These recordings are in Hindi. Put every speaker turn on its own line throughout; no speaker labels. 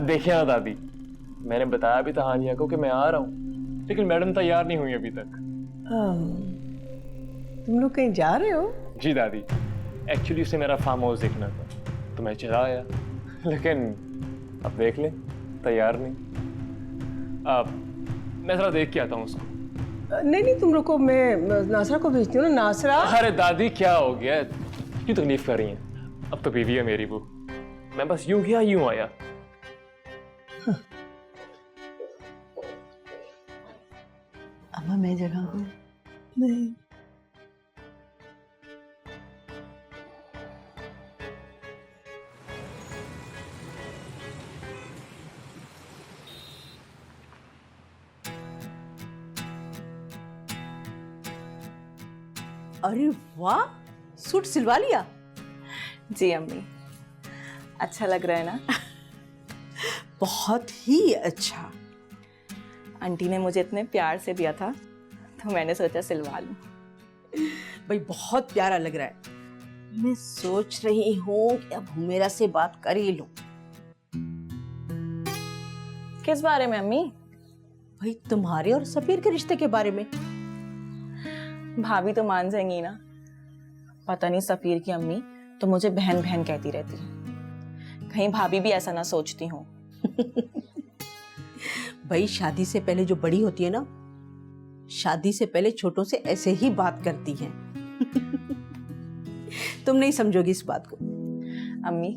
देखिए ना दादी, मैंने बताया भी था हानिया को कि मैं आ रहा हूँ, लेकिन मैडम तैयार नहीं हुई अभी तक।
तुम लोग कहीं जा रहे हो?
जी दादी, एक्चुअली उसे मेरा फार्म हाउस देखना था तो मैं चला आया, लेकिन अब देख ले तैयार नहीं। अब मैं जरा देख के आता हूँ उसको।
नहीं नहीं, तुम रुको, मैं नासरा को भेजती हूँ ना। नासरा,
अरे दादी क्या हो गया, क्यों तकलीफ कर रही हैं? अब तो बीवी है मेरी वो, मैं बस यूं गया यूं आया।
अम्मा मैं जगह हूँ। नहीं, अरे वाह, सूट सिलवा लिया?
जी अम्मी, अच्छा लग रहा है ना?
बहुत ही अच्छा।
आंटी ने मुझे इतने प्यार से दिया था तो मैंने सोचा सिलवा लूं।
भाई बहुत प्यारा लग रहा है। मैं सोच रही हूँ कि अब हुमेरा से बात कर ही लूं।
किस बारे में अम्मी?
भाई तुम्हारे और सफीर के रिश्ते के बारे में।
भाभी तो मान जाएंगी ना। पता नहीं सफीर की अम्मी तो मुझे बहन बहन कहती रहती है, कहीं भाभी भी ऐसा ना सोचती हो।
भाई शादी से पहले जो बड़ी होती है ना, शादी से पहले छोटों से ऐसे ही बात करती हैं। तुम नहीं समझोगी इस बात को।
अम्मी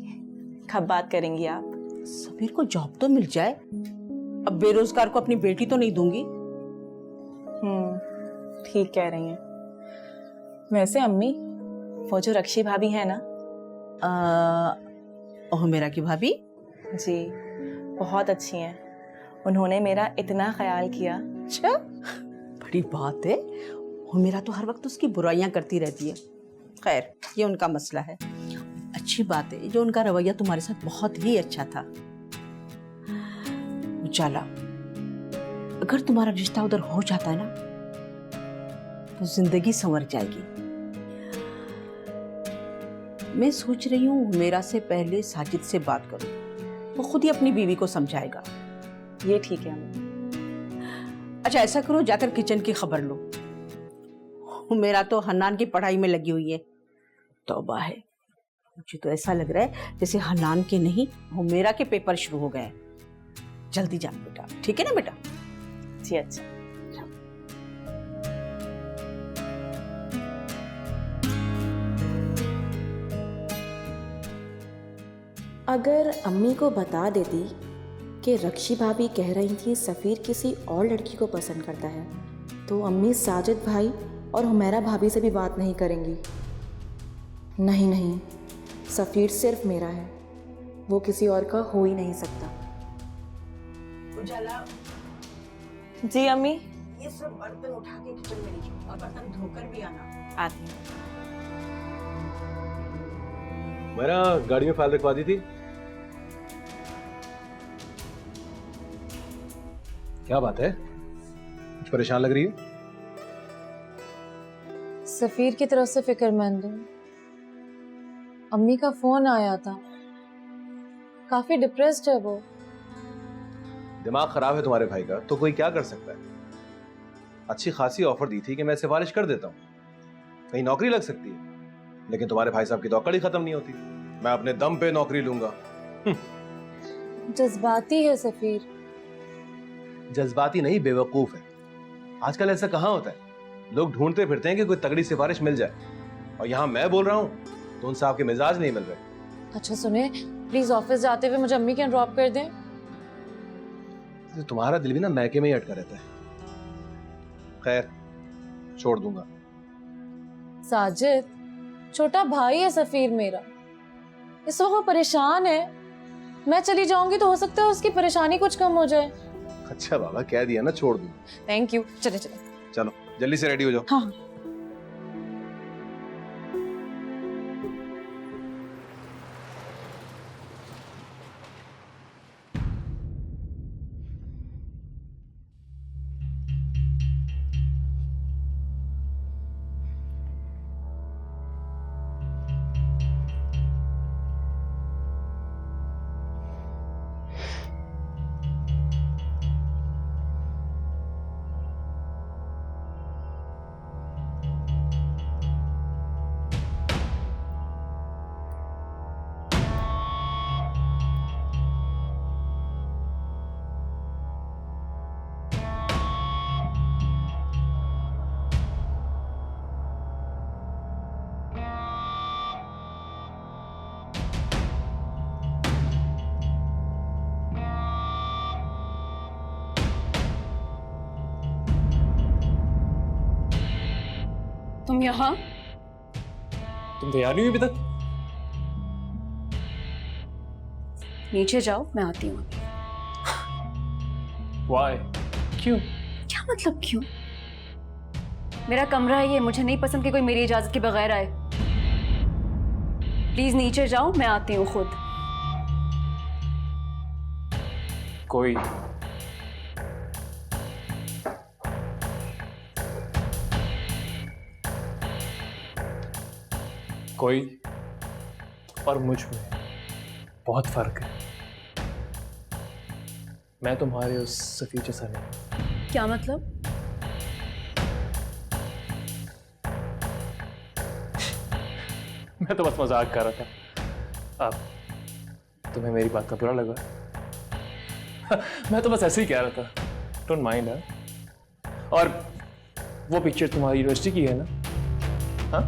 कब बात करेंगी आप?
सफीर को जॉब तो मिल जाए, अब बेरोजगार को अपनी बेटी तो नहीं दूंगी।
ठीक कह रही हैं। वैसे अम्मी, वो जो रक्षी भाभी है ना,
हुमेरा की भाभी?
जी बहुत अच्छी हैं। उन्होंने मेरा इतना ख्याल किया।
अच्छा, बड़ी बात है। हुमेरा तो हर वक्त उसकी बुराइयां करती रहती है। खैर, ये उनका मसला है। अच्छी बात है जो उनका रवैया तुम्हारे साथ बहुत ही अच्छा था। उजाला, अगर तुम्हारा रिश्ता उधर हो जाता है ना तो जिंदगी संवर जाएगी। मैं सोच रही हूँ हुमेरा से पहले साजिद से बात करूं, वो खुद ही अपनी बीवी को समझाएगा।
ये ठीक है अम्मी।
अच्छा ऐसा करो, जाकर किचन की खबर लो। हुमेरा तो हन्नान की पढ़ाई में लगी हुई है। तौबा है, मुझे तो ऐसा लग रहा है जैसे हन्नान के नहीं हुमेरा के पेपर शुरू हो गए। जल्दी जान बेटा, ठीक है ना बेटा?
जी अच्छा।
अगर अम्मी को बता देती कि रक्षी भाभी कह रही थी सफ़ीर किसी और लड़की को पसंद करता है, तो अम्मी साजिद भाई और हुमेरा भाभी से भी बात नहीं करेंगी। नहीं नहीं, सफ़ीर सिर्फ मेरा है, वो किसी और का हो ही नहीं सकता।
उजाला,
जी अम्मी।
ये सब बर्तन उठा के किचन में लीजिए और बर्तन धोकर भी आना।
आती हूँ।
मेरा गाड़ी में फाइल रखवा दी थी। क्या बात है, कुछ परेशान लग रही है?
सफीर की तरफ से फिक्रमंद हूँ। अम्मी का फोन आया था, काफी डिप्रेस्ड है वो।
दिमाग खराब है तुम्हारे भाई का तो कोई क्या कर सकता है। अच्छी खासी ऑफर दी थी कि मैं सिफारिश कर देता हूँ, कहीं नौकरी लग सकती है, लेकिन तुम्हारे भाई साहब की तो अकड़ ही खत्म नहीं होती। मैं अपने दम पे नौकरी लूंगा।
जज्बाती है सफीर।
जज्बाती नहीं, बेवकूफ है। आजकल ऐसा कहाँ होता है, लोग ढूंढते फिरते हैं कि कोई तगड़ी सिफारिश मिल जाए, और यहाँ मैं बोल रहा हूँ तो उन साहब के मिजाज नहीं मिल रहे।
अच्छा सुने, प्लीज ऑफिस जाते हुए मुझे अम्मी के यहाँ ड्रॉप कर दें।
तो तुम्हारा दिल भी ना मैके में ही अटका रहता है। खैर, छोड़ दूंगा।
साजिद छोटा भाई है सफीर मेरा, इस वक्त वो परेशान है। मैं चली जाऊंगी तो हो सकता है उसकी परेशानी कुछ कम हो जाए।
अच्छा बाबा, कह दिया ना, छोड़ दूंगा।
Thank you. चले चले।
चलो जल्दी से रेडी हो जाओ।
हाँ।
तुम यहाँ?
तुम तैयार नहीं हुई अभी तक?
नीचे जाओ, मैं आती हूँ।
Why? क्यों?
क्या मतलब क्यों? मेरा कमरा है ये, मुझे नहीं पसंद कि कोई मेरी इजाजत के बगैर आए। प्लीज नीचे जाओ, मैं आती हूँ खुद।
कोई कोई और मुझ में बहुत फर्क है। मैं तुम्हारे उस सफीर जैसा नहीं।
क्या मतलब?
मैं तो बस मजाक कर रहा था। अब तुम्हें मेरी बात का बुरा लगा? मैं तो बस ऐसे ही कह रहा था। Don't mind. और वो पिक्चर तुम्हारी यूनिवर्सिटी की है ना? हाँ,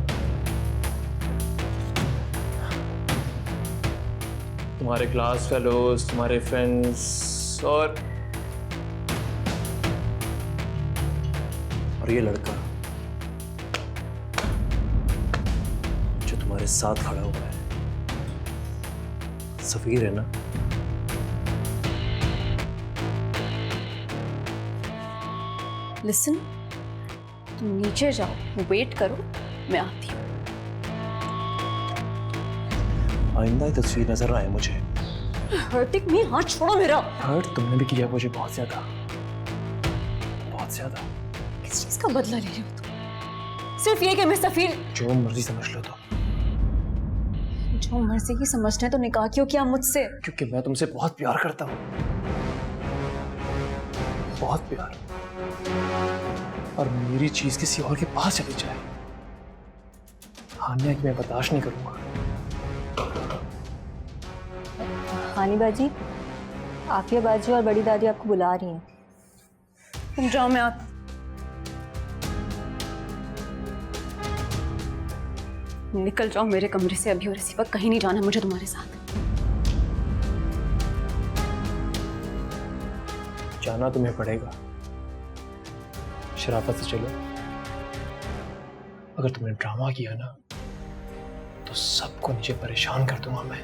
तुम्हारे क्लास फेलोज, तुम्हारे फ्रेंड्स और ये लड़का जो तुम्हारे साथ खड़ा हुआ है, सफीर है ना?
लिसन, तुम नीचे जाओ, वेट करो, मैं आती हूँ।
आइंदा ये तस्वीर नजर आए मुझे।
हर्टिंग मी, हाथ छोड़ो मेरा।
हर्ट तुमने भी किया मुझे बहुत ज्यादा, बहुत ज्यादा।
किस चीज का बदला ले रहे हो तुम? सिर्फ ये कि मैं सफीर।
जो मर्जी समझ लो तो।
जो मर्जी की समझना है तो निकाह क्यों किया मुझसे?
क्योंकि मैं तुमसे बहुत प्यार करता हूँ, बहुत प्यार। और मेरी चीज किसी और के पास चली जाए, हानिया की मैं बर्दाश्त नहीं करूंगा।
हानी बाजी, आफिया बाजी और बड़ी दादी आपको बुला रही हैं।
तुम जाओ, मैं आती। निकल जाओ मेरे कमरे से अभी, और इसी वक्त कहीं नहीं जाना मुझे तुम्हारे साथ।
जाना तुम्हें पड़ेगा, शराफत से चलो। अगर तुमने ड्रामा किया ना तो सबको नीचे परेशान कर दूंगा मैं।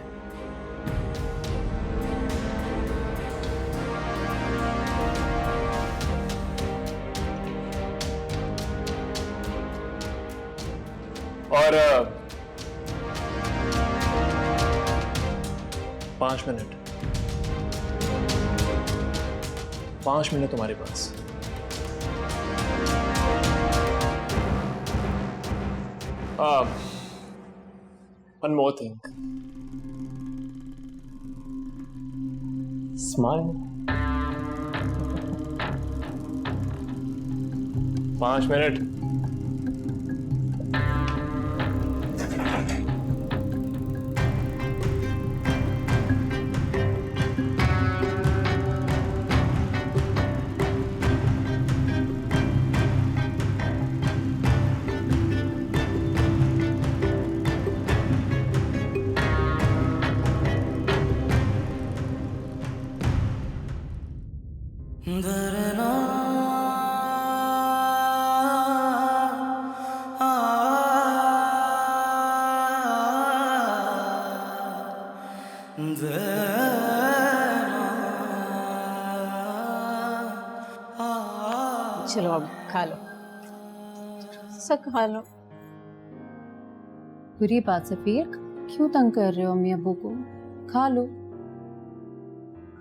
और 5 मिनट, 5 मिनट तुम्हारे पास। One more thing. Smile. 5 minute.
चलो अब खा लो, सब खा लो।
बुरी बात सफीर, क्यों तंग कर रहे हो अम्मी अब्बू को? खा लो।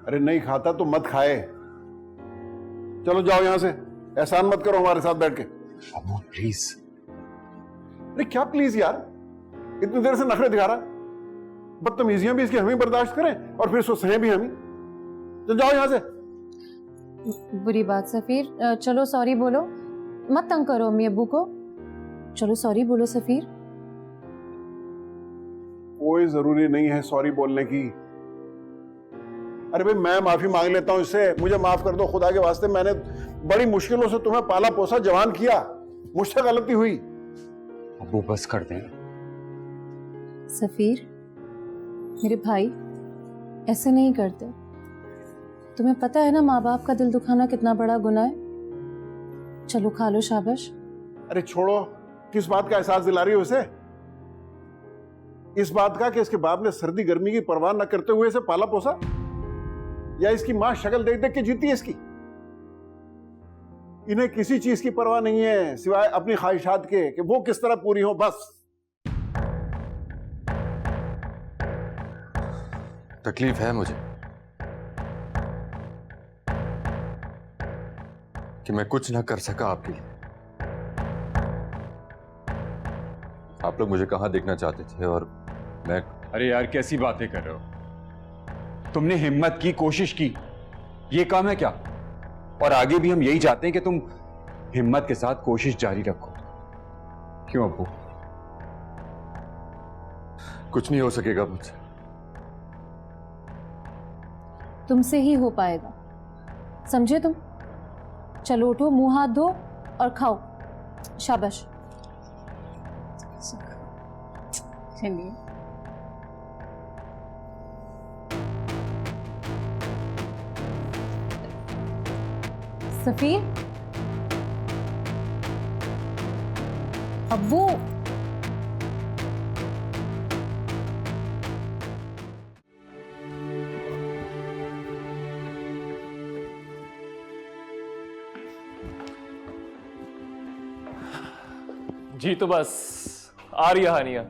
अरे नहीं खाता तो मत खाए। चलो जाओ यहां से, एहसान मत करो हमारे साथ बैठ के।
अबू प्लीज।
अरे क्या प्लीज यार, इतनी देर से नखरे दिखा रहा, बदतमीजियां भी इसकी हम ही बर्दाश्त करें और फिर इसको सहे भी हम ही। चल जाओ यहां से।
बुरी बात सफीर, चलो सॉरी बोलो, मत तंग करो अम्मी अब्बू को। चलो सॉरी बोलो सफीर।
कोई जरूरी नहीं है सॉरी बोलने की। अरे भाई मैं माफी मांग लेता हूं इससे, मुझे माफ कर दो खुदा के वास्ते। मैंने बड़ी मुश्किलों से तुम्हें पाला पोसा जवान किया, मुझसे गलती हुई।
अबू बस कर दें।
सफीर, मेरे भाई ऐसे नहीं करते। तुम्हें पता है ना माँ बाप का दिल दुखाना कितना बड़ा गुनाह है। चलो खा लो, शाबाश।
अरे छोड़ो, किस बात का एहसास दिला रही हो उसे? इस बात का कि इसके बाप ने सर्दी गर्मी की परवाह न करते हुए इसे पाला पोसा, या इसकी मां शक्ल देख देख के जीती है इसकी? इन्हें किसी चीज की परवाह नहीं है सिवाय अपनी ख्वाहिशात के कि वो किस तरह पूरी हो, बस।
तकलीफ है मुझे कि मैं कुछ ना कर सका आपके लिए। आप लोग मुझे कहां देखना चाहते थे और मैं।
अरे यार कैसी बातें कर रहे हो? तुमने हिम्मत की, कोशिश की, ये काम है क्या? और आगे भी हम यही चाहते हैं कि तुम हिम्मत के साथ कोशिश जारी रखो। क्यों अब्बू?
कुछ नहीं हो सकेगा मुझसे।
तुमसे ही हो पाएगा, समझे तुम? चलो उठो, मुंह हाथ धो और खाओ। शाबाश।
चलिए।
सफीर, अब्बू।
जी तो बस आ रही है हानिया।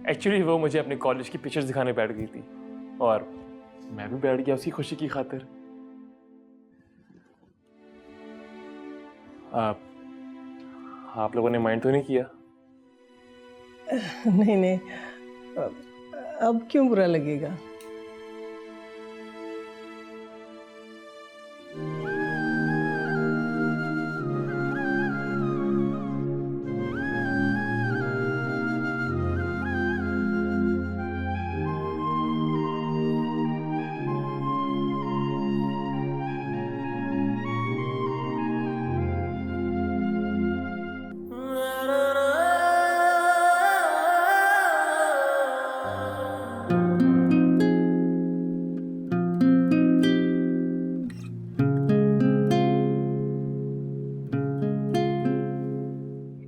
एक्चुअली वो मुझे अपने कॉलेज की पिक्चर्स दिखाने बैठ गई थी और मैं भी बैठ गया उसी खुशी की खातिर। आप लोगों ने माइंड तो नहीं किया?
नहीं नहीं, अब क्यों बुरा लगेगा?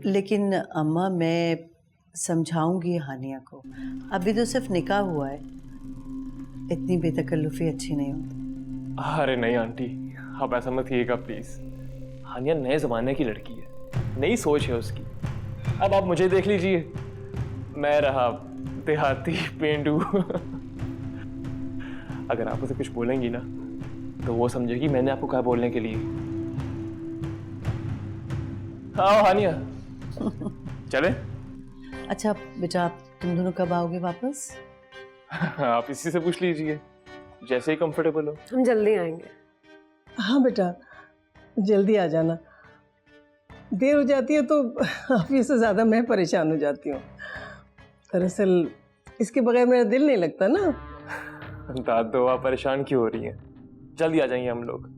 लेकिन अम्मा, मैं समझाऊंगी हानिया को। अभी तो सिर्फ निकाह हुआ है, इतनी बेतकल्लुफी अच्छी नहीं होती।
अरे नहीं आंटी, आप ऐसा मत कीजिएगा प्लीज। हानिया नए जमाने की लड़की है, नई सोच है उसकी। अब आप मुझे देख लीजिए, मैं रहा देहाती पेंडू। अगर आप उसे कुछ बोलेंगी ना तो वो समझेगी मैंने आपको कहा बोलने के लिए। हाँ हानिया, चले?
अच्छा बेटा, आप तुम दोनों कब आओगे वापस?
आप इसी से पूछ लीजिए, जैसे ही कंफर्टेबल हो।
हम जल्दी आएंगे।
हाँ बेटा, जल्दी आ जाना। देर हो जाती है तो ऑफिस से ज़्यादा मैं परेशान हो जाती हूँ। दरअसल इसके बगैर मेरा दिल नहीं लगता ना।
दादो, आप परेशान क्यों हो रही हैं? जल्दी आ जाएंगे हम लोग।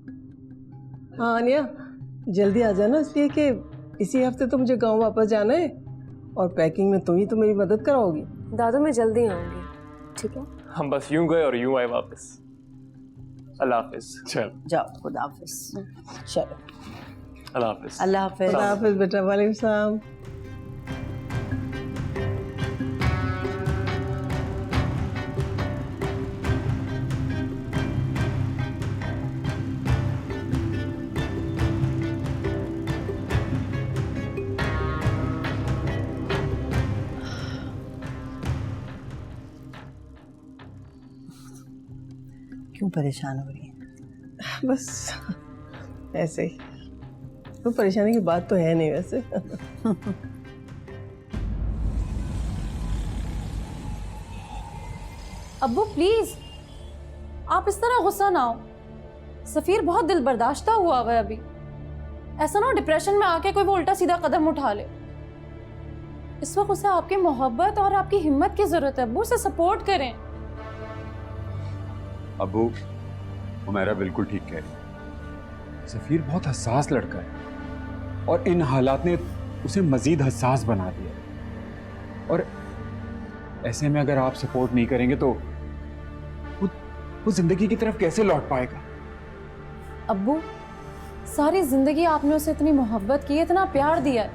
हाँ अनिया, जल्दी आ जाना, इसलिए कि इसी हफ्ते तो मुझे गांव वापस जाना है और पैकिंग में तुम ही तो मेरी मदद कराओगी।
दादू मैं जल्दी आऊंगी, ठीक है?
हम बस यूं गए और यूं आए वापस। अल्लाह हाफिज। चल
जाओ, खुदा हाफिज। चलो,
अल्लाह हाफिज।
अल्लाह हाफिज। अल्लाह हाफिज बेटा। वालेकुम सलाम। क्यों परेशान हो रही है? बस ऐसे ही। तो परेशानी की बात तो है नहीं वैसे।
अब्बू प्लीज, आप इस तरह गुस्सा ना हो। सफीर बहुत दिल बर्दाश्ता हुआ है अभी। ऐसा ना हो डिप्रेशन में आके कोई वो उल्टा सीधा कदम उठा ले। इस वक्त उसे आपकी मोहब्बत और आपकी हिम्मत की जरूरत है। अब्बू उसे सपोर्ट करें।
अब्बू, उमैरा बिल्कुल ठीक कह रही है। सफीर बहुत हसास लड़का है और इन हालात ने उसे मजीद हसास बना दिया। और ऐसे में अगर आप सपोर्ट नहीं करेंगे तो वो जिंदगी की तरफ कैसे लौट पाएगा?
अब्बू, सारी जिंदगी आपने उसे इतनी मोहब्बत की, इतना प्यार दिया है।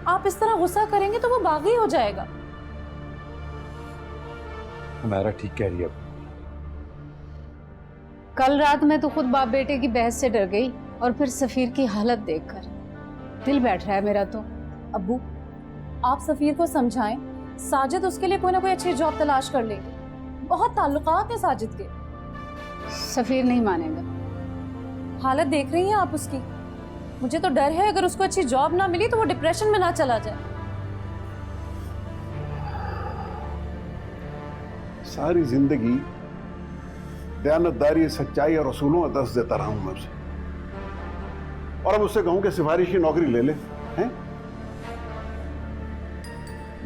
आप इस तरह गुस्सा करेंगे तो वो बागी हो जाएगा।
हुमैरा ठीक कह रही है।
कल रात मैं तो खुद बाप बेटे की बहस से डर गई, और फिर सफीर की हालत देखकर दिल बैठ रहा है मेरा तो।
अब्बू, आप सफीर को समझाएं, साजिद उसके लिए कोई ना कोई अच्छी जॉब तलाश कर लेंगे। बहुत ताल्लुकात है साजिद के।
सफीर नहीं मानेगा।
हालत देख रही हैं आप उसकी। मुझे तो डर है अगर उसको अच्छी जॉब ना मिली तो वो डिप्रेशन में ना चला जाए।
सारी जिंदगी दयानतदारी, सच्चाई और असूलों का दर्स देता रहा हूं मैं उसे, और अब उससे कहूं कि सिफारिशी नौकरी ले ले, हैं?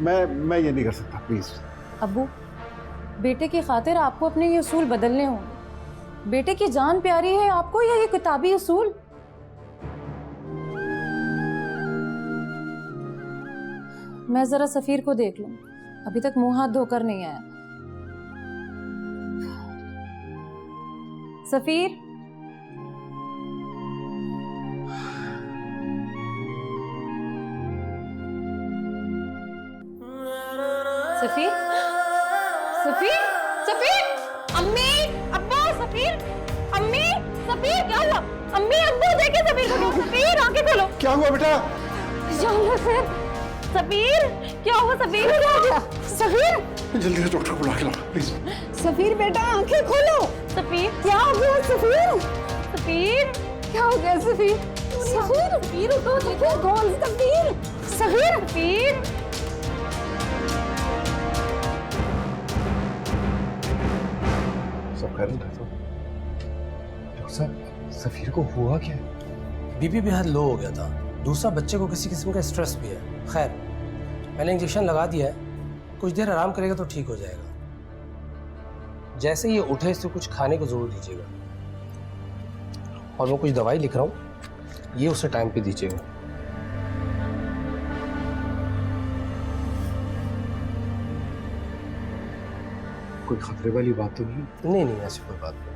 मैं ये नहीं कर सकता, प्लीज।
अब्बू, बेटे की खातिर आपको अपने ये उसूल बदलने होंगे। बेटे की जान प्यारी है आपको या ये किताबी उसूल? मैं जरा सफीर को देख लूं, अभी तक मुंह हाथ धोकर नहीं आया। सफीर, सफीर, सफीर, सफीर, अम्मी, अब्बू, सफीर, अम्मी, सफीर, क्या हुआ? अम्मी, अब्बू, देखे सफीर को। सफीर, आंखें खोलो।
क्या हुआ बेटा?
सफीर, क्या हुआ? सफीर, क्या हो गया? सफीर,
जल्दी से डॉक्टर को बुला के लाओ, प्लीज।
सफीर बेटा, आंखें खोलो। सफीर, क्या हो गया? सफीर, सफीर, क्या हो गया? सफीर, सफीर, सफीर, उठो, देखो गोल। सफीर, सफीर, सफीर,
सब खैर है?
डॉक्टर साहब, सफीर को हुआ क्या है?
बीपी बेहद लो हो गया था। दूसरा, बच्चे को किसी किस्म का स्ट्रेस भी है। खैर, मैंने इंजेक्शन लगा दिया है, कुछ देर आराम करेगा तो ठीक हो जाएगा। जैसे ये उठे इससे कुछ खाने को जरूर दीजिएगा, और मैं कुछ दवाई लिख रहा हूँ, ये उसे टाइम पे दीजिएगा।
कोई खतरे वाली बात तो नहीं?
नहीं नहीं, ऐसी कोई बात नहीं।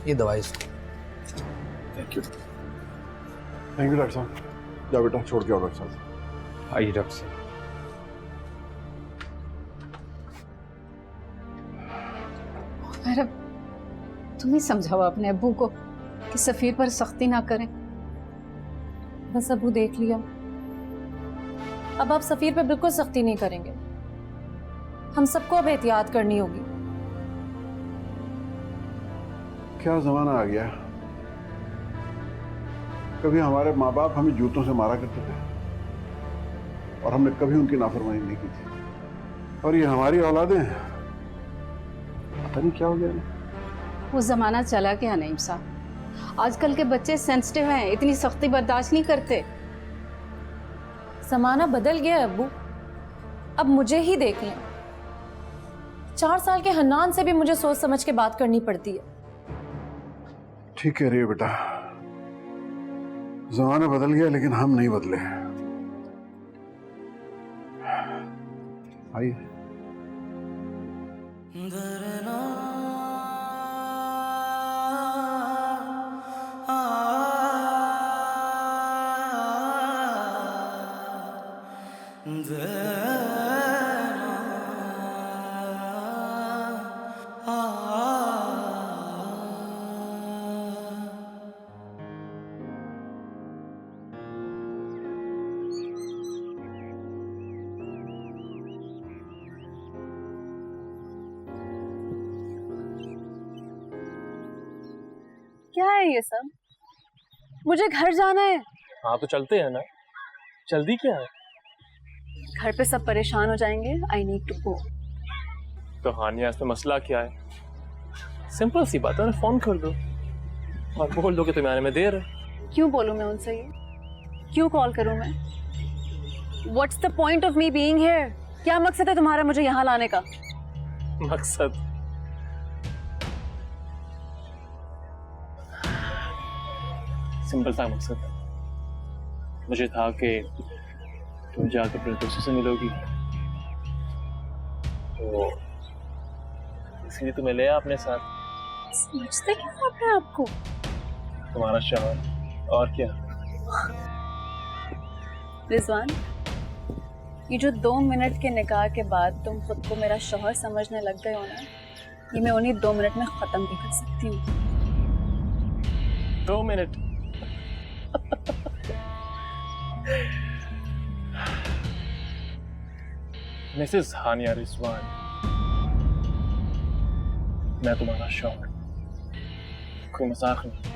ये दवाई इसको।
थैंक यू डॉक्टर साहब। जाओ बेटा, छोड़ के आओ डॉक्टर साहब।
आइए डॉक्टर साहब।
मेरा तुम ही समझाओ अपने अब्बू को कि सफीर पर सख्ती ना करें।
बस अब्बू देख लिया, अब आप सफीर पे बिल्कुल सख्ती नहीं करेंगे। हम सबको अब एहतियात करनी होगी।
क्या जमाना आ गया। कभी हमारे माँ बाप हमें जूतों से मारा करते थे और हमने कभी उनकी नाफरमानी नहीं की थी, और ये हमारी औलादें हैं, पता नहीं क्या हो गया।
वो जमाना चला गया नईम साहब। आजकल के बच्चे सेंसिटिव हैं, इतनी सख्ती बर्दाश्त नहीं करते।
जमाना बदल गया है अब्बू, अब मुझे ही देख लें। 4 साल के हन्नान से भी मुझे सोच समझ के बात करनी पड़ती है।
ठीक कह रही है बेटा, जमाना बदल गया लेकिन हम नहीं बदले। आइए।
क्या है ये सब? मुझे घर जाना है।
हाँ तो चलते हैं ना, जल्दी क्या है?
घर पे सब परेशान हो जाएंगे। I need to go.
तो हानिया, इसमें मसला क्या है? सिंपल सी बात है ना, फोन कर दो और बोल दो कि तुम्हें आने में देर है।
क्यों बोलूं मैं उनसे ये? क्यों कॉल करूं मैं? What's the point of me being here? क्या मकसद है तुम्हारा मुझे यहाँ लाने का?
मकसद सिंपल सा मकसद है। मुझे था कि तुम जाकर अपने दोस्तों से मिलोगी, तो इसलिए तुम्हें ले आया अपने साथ।
समझते क्या हो अपने आप को?
तुम्हारा शौहर और क्या।
रिजवान, ये जो 2 मिनट के निकाह के बाद तुम खुद को मेरा शौहर समझने लग गए हो ना, ये मैं उन्हीं 2 मिनट में खत्म भी कर सकती हूँ।
2 मिनट? मिसेस हानिया रिजवान, मैं तुम्हारा शौहर, कोई मजाक नहीं।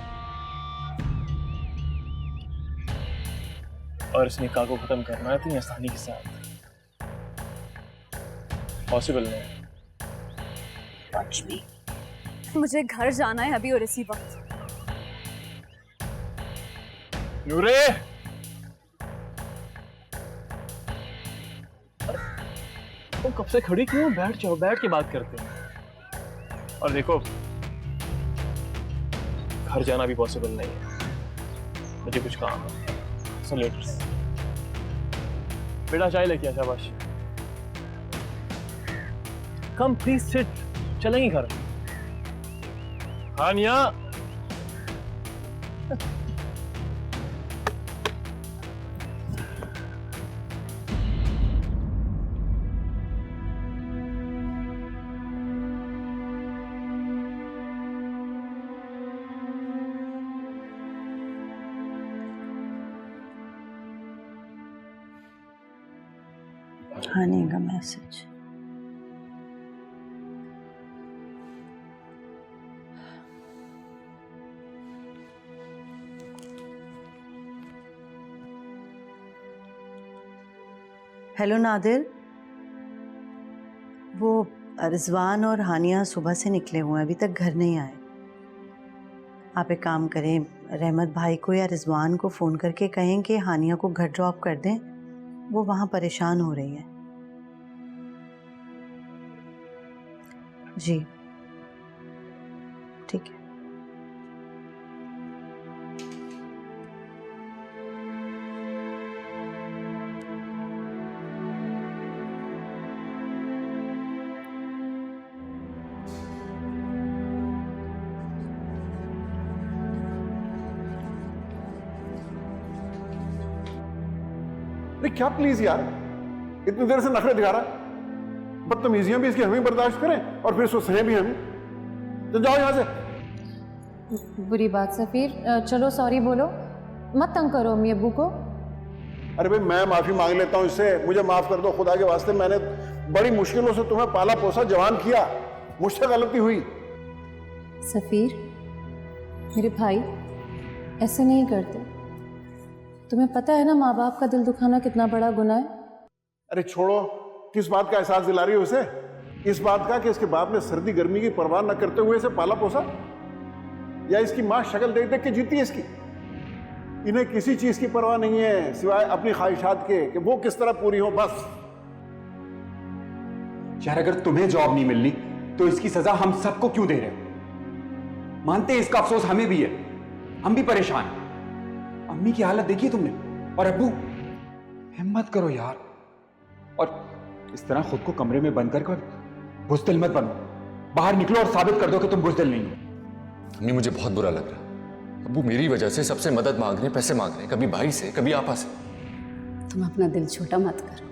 और इस निकाह को खत्म करना इतनी आसानी के साथ पॉसिबल नहीं।
Watch me. मुझे घर जाना है अभी और इसी वक्त।
नूरे, तुम कब से खड़ी क्यों? बैठ जाओ, बैठ के बात करते हैं। और देखो, घर जाना भी पॉसिबल नहीं है, मुझे कुछ काम है। So later. बेटा चाय लेके आ शाबाश। कम प्लीज सिट, चलेंगे घर। हानिया,
हानि का मैसेज।
हेलो नादिर, वो रिजवान और हानिया सुबह से निकले हुए हैं, अभी तक घर नहीं आए। आप एक काम करें, रहमत भाई को या रिजवान को फ़ोन करके कहें कि हानिया को घर ड्रॉप कर दें, वो वहाँ परेशान हो रही है। जी ठीक है।
अरे क्या प्लीज यार, इतनी देर से नखरे दिखा रहा। बदतमीजियां भी इसकी हमें बर्दाश्त करें और फिर इसको सहे भी हमें। तो जाओ यहां से।
बुरी बात सफ़ीर, चलो सॉरी बोलो, मत तंग करो अम्मी अब्बू को।
अरे भाई मैं माफी मांग लेता हूँ इससे, मुझे माफ कर दो खुदा के वास्ते। मैंने बड़ी मुश्किलों से तुम्हें पाला पोसा जवान किया, मुझसे गलती हुई।
सफ़ीर, मेरे भाई ऐसे नहीं करते। तुम्हें पता है ना माँ बाप का दिल दुखाना कितना बड़ा गुनाह है।
अरे छोड़ो, किस बात का एहसास दिला रही हो उसे? इस बात का कि इसके बाप ने सर्दी गर्मी की परवाह न करते हुए इसे पाला पोसा, या इसकी माँ शक्ल देख देख के जीती है इसकी? इन्हें किसी चीज की परवाह नहीं है सिवाय अपनी ख्वाहिशात के कि वो किस तरह पूरी हो, बस।
यार अगर तुम्हें जॉब नहीं मिलनी तो इसकी सजा हम सबको क्यों दे रहे हो? मानते हैं इसका अफसोस हमें भी है, हम भी परेशान हैं। अम्मी की हालत देखी तुमने, और अब्बू, हिम्मत करो यार, और इस तरह खुद को कमरे में बंद कर बुज़दिल मत बनो। बाहर निकलो और साबित कर दो कि तुम बुज़दिल नहीं हो।
अम्मी मुझे बहुत बुरा लग रहा है। अब्बू मेरी वजह से सबसे मदद मांग रहे हैं, पैसे मांग रहे हैं, कभी भाई से कभी आपा से।
तुम अपना दिल छोटा मत करो,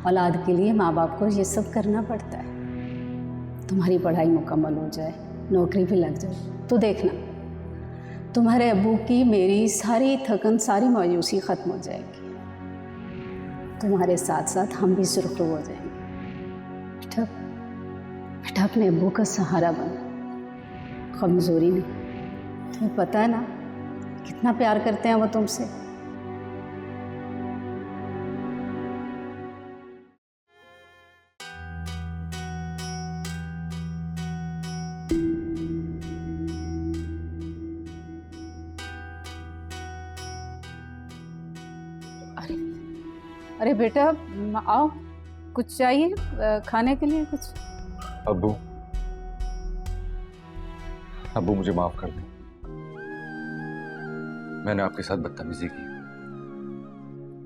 औलाद के लिए माँ बाप को ये सब करना पड़ता है। तुम्हारी पढ़ाई मुकम्मल हो जाए, नौकरी भी लग जाए तो देखना, तुम्हारे अब्बू की मेरी सारी थकन, सारी मायूसी ख़त्म हो जाएगी। तुम्हारे साथ साथ हम भी सुरखरू हो जाएंगे। बेटा, बेटा अपने अब्बू का सहारा बनो, कमज़ोरी नहीं। तुम्हें पता है ना कितना प्यार करते हैं वो तुमसे। अरे बेटा आओ, कुछ चाहिए खाने के लिए? कुछ?
अब्बू, अब्बू मुझे माफ कर दें, मैंने आपके साथ बदतमीजी की,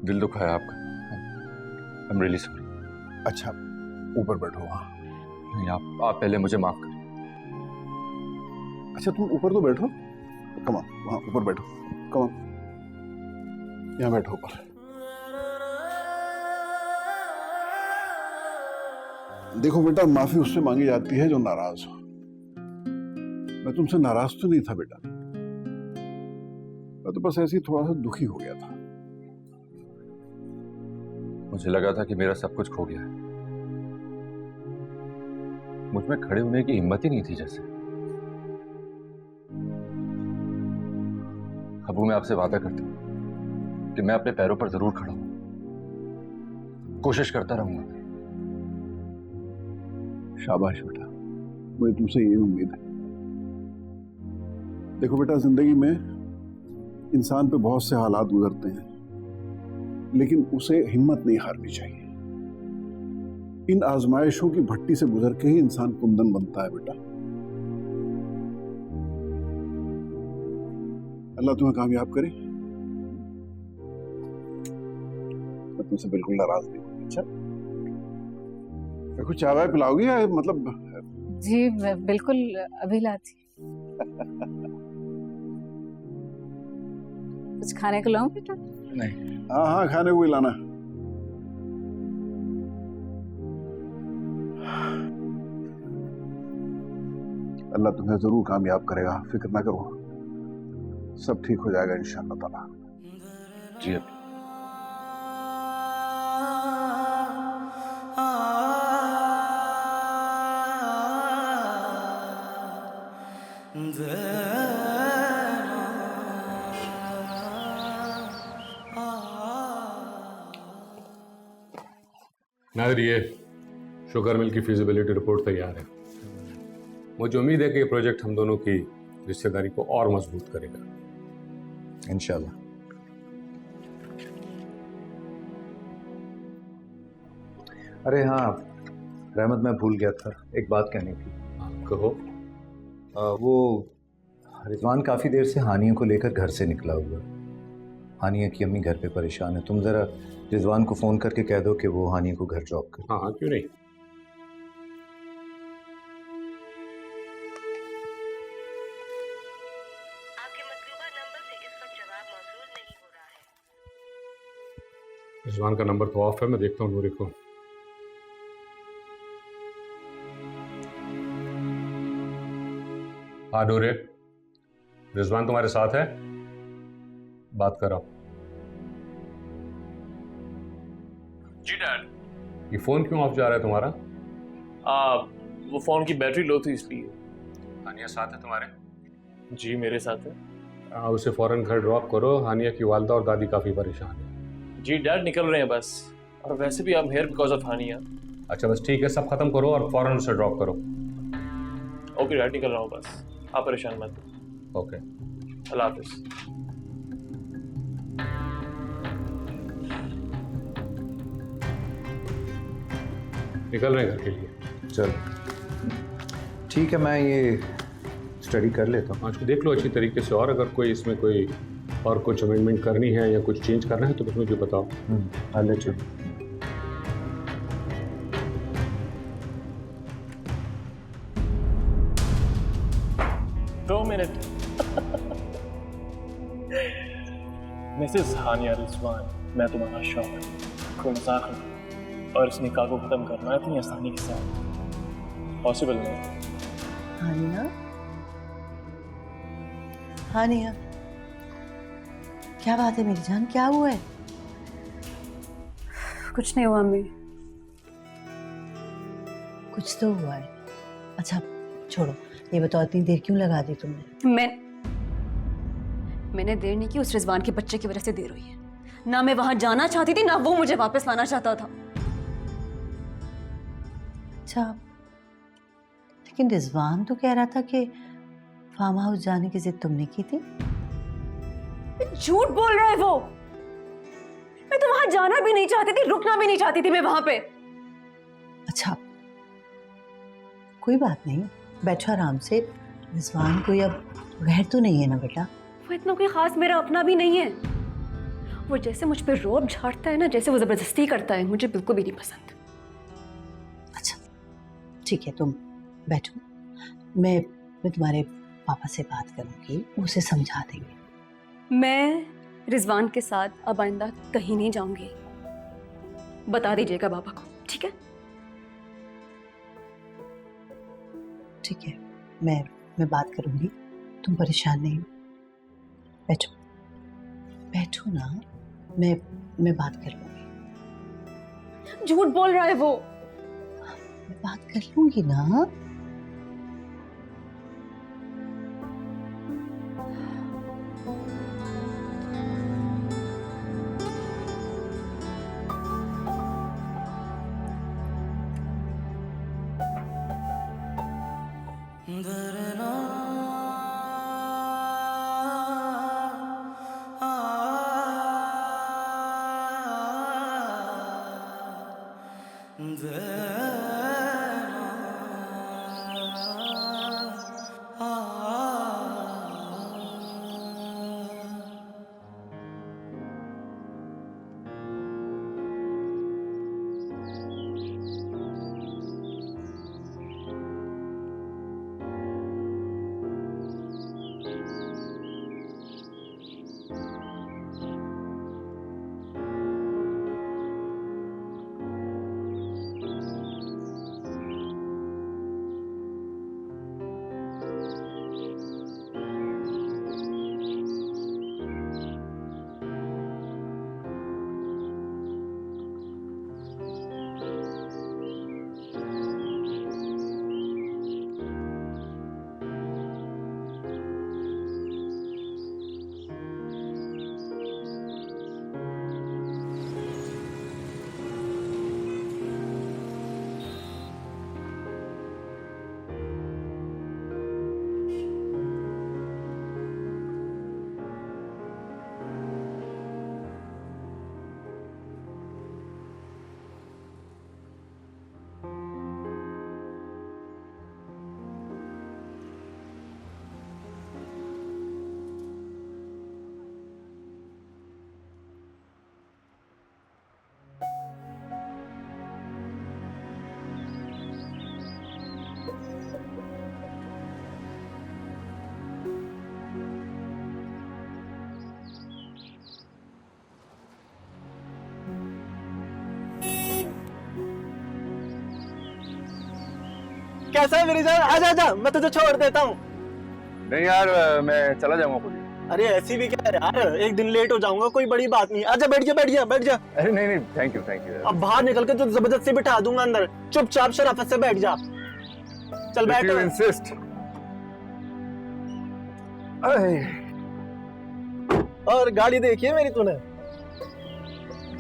दिल दुखाया आपका। I am really sorry.
अच्छा ऊपर बैठो। वहाँ
नहीं, आप पहले मुझे माफ करें।
अच्छा तुम ऊपर तो बैठो, कम ऑन, वहाँ ऊपर बैठो, कम ऑन, यहाँ बैठो ऊपर। देखो बेटा, माफी उससे मांगी जाती है जो नाराज हो। मैं तुमसे नाराज तो नहीं था बेटा, मैं तो बस ऐसे ही थोड़ा सा दुखी हो गया था।
मुझे लगा था कि मेरा सब कुछ खो गया है, मुझ में खड़े होने की हिम्मत ही नहीं थी जैसे। अबू, मैं आपसे वादा करता हूं कि मैं अपने पैरों पर जरूर खड़ा हूं, कोशिश करता रहूंगा।
शाबाश बेटा, मुझे तुमसे यही उम्मीद है। देखो बेटा, जिंदगी में इंसान पे बहुत से हालात गुजरते हैं, लेकिन उसे हिम्मत नहीं हारनी चाहिए। इन आजमाइशों की भट्टी से गुजर के ही इंसान कुंदन बनता है बेटा। अल्लाह तुम्हें कामयाब करे। मैं तुमसे बिल्कुल नाराज नहीं हूं। अच्छा, कुछ चाय पिलाओगी या मतलब?
जी बिल्कुल, अभी लाती। कुछ खाने को लाऊं बेटा?
नहीं।
हाँ हाँ, खाने को ही लाना। अल्लाह तुम्हें जरूर कामयाब करेगा, फिक्र ना करो, सब ठीक हो जाएगा इंशाअल्लाह ताला।
जी अब
नादिर, ये शुगर मिल की फिजिबिलिटी रिपोर्ट तैयार है। मुझे उम्मीद है कि ये प्रोजेक्ट हम दोनों की रिश्तेदारी को और मजबूत करेगा
इंशाल्लाह। अरे हाँ रहमत, मैं भूल गया था, एक बात कहनी थी।
कहो।
वो रिजवान काफ़ी देर से हानिया को लेकर घर से निकला हुआ। हानिया की अम्मी घर पे परेशान है, तुम ज़रा रिजवान को फ़ोन करके कह दो कि वो हानिया को घर ड्रॉप करे।
हाँ हाँ, क्यों नहीं। रिजवान का नंबर तो ऑफ है, मैं देखता हूँ नूरी को। हाँ नूरी, रिजवान तुम्हारे साथ है? बात करो।
जी डैड।
ये फोन क्यों ऑफ जा रहा है तुम्हारा?
वो फोन की बैटरी लो थी इसलिए।
हानिया साथ है तुम्हारे?
जी मेरे साथ है।
उसे फौरन घर ड्रॉप करो, हानिया की वालदा और दादी काफी परेशान है।
जी डैड, निकल रहे हैं बस, और वैसे भी I am here because of Hania.
अच्छा बस ठीक है, सब खत्म करो और फौरन उसे ड्रॉप करो।
ओके डैड, निकल रहा हूँ बस, आप परेशान मत।
ओके,
अल्लाह हाफिज।
निकल रहे हैं घर के लिए।
चल ठीक है, मैं ये स्टडी कर लेता हूँ।
आज को देख लो अच्छी तरीके से, और अगर कोई इसमें कोई और कुछ अमेंडमेंट करनी है या कुछ चेंज करना है तो बस मुझे बताओ।
I'll let you.
दो मिनट। मिसेस हानिया रिजवान, मैं तुम्हारा शौहर, कोई मजाक नहीं, और इस निकाह को खत्म करना इतनी आसानी के साथ पॉसिबल नहीं।
हानिया, हानिया, क्या बात है मेरी जान, क्या हुआ है?
कुछ नहीं हुआ अम्मी।
कुछ तो हुआ है। अच्छा छोड़ो, ये बताओ इतनी देर क्यों लगा दी तुमने?
मैंने देर नहीं की, उस रिजवान के बच्चे की वजह से देर हुई है। ना मैं वहां जाना चाहती थी, ना वो मुझे वापस लाना चाहता था।
अच्छा, लेकिन रिजवान तो कह रहा था कि फार्म हाउस जाने की जिद तुमने की थी।
झूठ बोल रहा है वो। मैं तो वहां जाना भी नहीं चाहती थी, रुकना भी नहीं चाहती थी मैं वहां पे।
अच्छा कोई बात नहीं, बैठो आराम से। रिजवान कोई अब गैर तो नहीं है ना बेटा?
वो इतना कोई खास मेरा अपना भी नहीं है। वो जैसे मुझ पे रोब झाड़ता है ना, जैसे वो जबरदस्ती करता है, मुझे बिल्कुल भी नहीं पसंद।
अच्छा ठीक है, तुम बैठो, मैं तुम्हारे पापा से बात करूंगी, उसे समझा देंगे।
मैं रिजवान के साथ अब आइंदा कहीं नहीं जाऊंगी, बता दीजिएगा पापा को, ठीक है?
ठीक है, मैं बात करूंगी, तुम परेशान नहीं हो। बैठो बैठो ना, मैं बात कर लूंगी।
झूठ बोल रहा है वो।
मैं बात कर लूंगी ना।
कैसा है मेरी जान? आजा आजा, मैं तुझे छोड़ देता हूँ।
नहीं यार, मैं चला जाऊंगा खुद।
अरे ऐसी भी क्या है यार, एक दिन लेट हो जाऊंगा, कोई बड़ी बात नहीं। आजा, बैठ जा बैठ जा बैठ जा।
अरे नहीं नहीं, थैंक यू
अब बाहर निकल के तो जबरदस्ती बिठा दूंगा अंदर, चुपचाप शराफत से बैठ जा। चल बैठ।
You insist.
और गाड़ी देखी है मेरी तूने?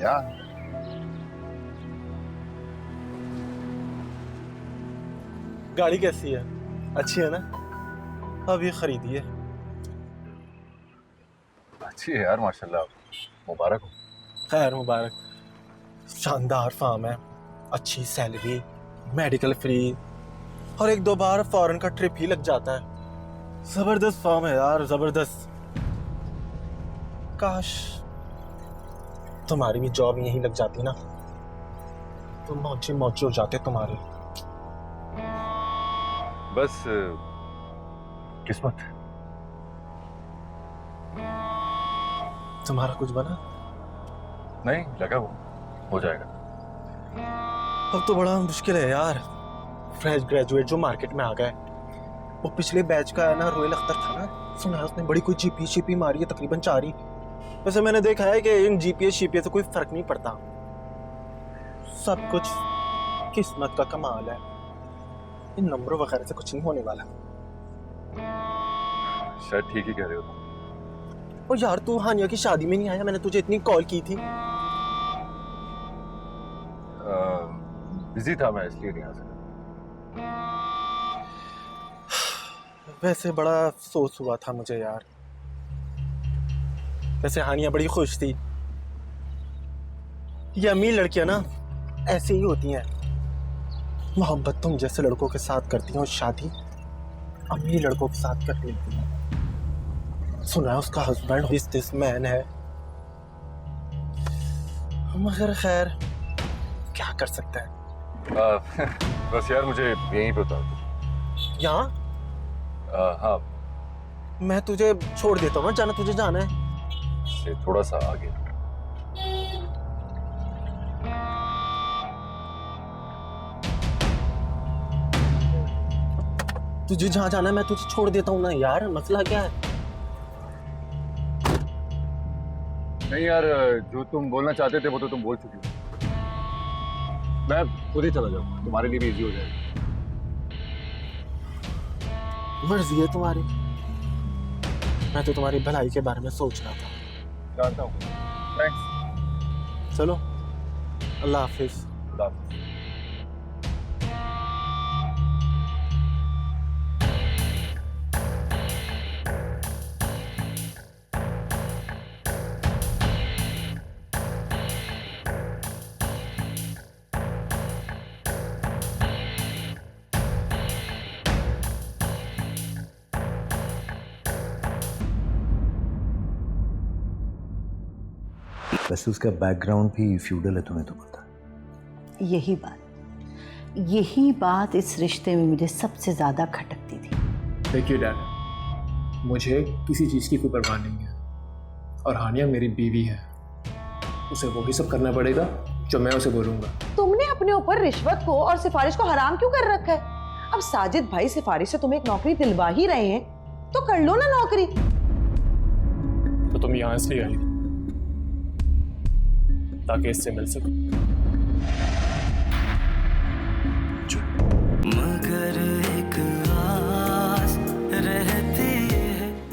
यार
गाड़ी कैसी है? अच्छी है ना? अभी खरीदी है।
अच्छी है यार, माशाल्लाह, मुबारक हो।
खैर मुबारक। शानदार फार्म है, अच्छी सैलरी, मेडिकल फ्री, और 1-2 बार फॉरेन का ट्रिप ही लग जाता है। जबरदस्त फार्म है यार, जबरदस्त। काश तुम्हारी भी जॉब यहीं लग जाती ना, तो मौजे मौजे हो जाते तुम्हारे।
बस किस्मत।
तुम्हारा कुछ बना?
नहीं लगा, वो हो जाएगा।
अब तो बड़ा मुश्किल है यार, फ्रेश ग्रेजुएट जो मार्केट में आ गए। वो पिछले बैच का है ना, रोयल अख्तर था ना, सुना है उसने बड़ी कोई जीपीए मारी है, तकरीबन 4 ही। वैसे मैंने देखा है कि इन जीपीए से कोई फर्क नहीं पड़ता, सब कुछ किस्मत का कमाल है। इन नंबरों वगैरह से कुछ नहीं होने वाला।
शायद ठीक ही कह रहे हो तुम।
और यार तू हानिया की शादी में नहीं आया? मैंने तुझे इतनी कॉल की थी।
बिजी था मैं, इसलिए नहीं आ सका।
वैसे बड़ा अफसोस हुआ था मुझे यार। वैसे हानिया बड़ी खुश थी। ये अमीर लड़कियां ना ऐसे ही होती हैं, मोहब्बत तुम जैसे लड़कों के साथ करती हैं और शादी अमीर लड़कों के साथ कर लेती हैं। सुना है उसका हस्बैंड बिजनेसमैन है, मगर खैर क्या कर सकते हैं।
बस यार मुझे यहीं पे उतार दो।
यहाँ?
हाँ,
मैं तुझे छोड़ देता हूँ ना, जाना तुझे जाना है।
से थोड़ा सा आगे।
तुझे जहाँ जाना है मैं तुझे छोड़ देता हूँ ना यार, मसला क्या है?
नहीं यार, जो तुम बोलना चाहते थे वो तो तुम बोल चुके हो। मैं खुद ही चला जाऊंगा, तुम्हारे लिए भी इजी हो जाएगा।
मर्जी है तुम्हारी, मैं तो तुम्हारी भलाई के बारे में सोच रहा था।
जानता हूँ। थैंक्स।
चलो, अल्लाह हाफिज।
खुदा हाफिज।
वैसे उसका बैकग्राउंड भी फ्यूडल है, तुम्हें तो पता।
यही बात इस रिश्ते में मुझे सबसे ज्यादा खटकती थी।
देखिए डैड, मुझे किसी चीज़ की कोई परवाह नहीं है और हानिया मेरी बीवी है, उसे वही सब करना पड़ेगा जो मैं उसे बोलूँगा।
तुमने अपने ऊपर रिश्वत को और सिफारिश को हराम क्यों कर रखा है? अब साजिद भाई सिफारिश से तुम्हें एक नौकरी दिलवा ही रहे हैं तो कर लो ना नौकरी।
तो तुम यहाँ इसलिए आई ताकि इससे मिल सको।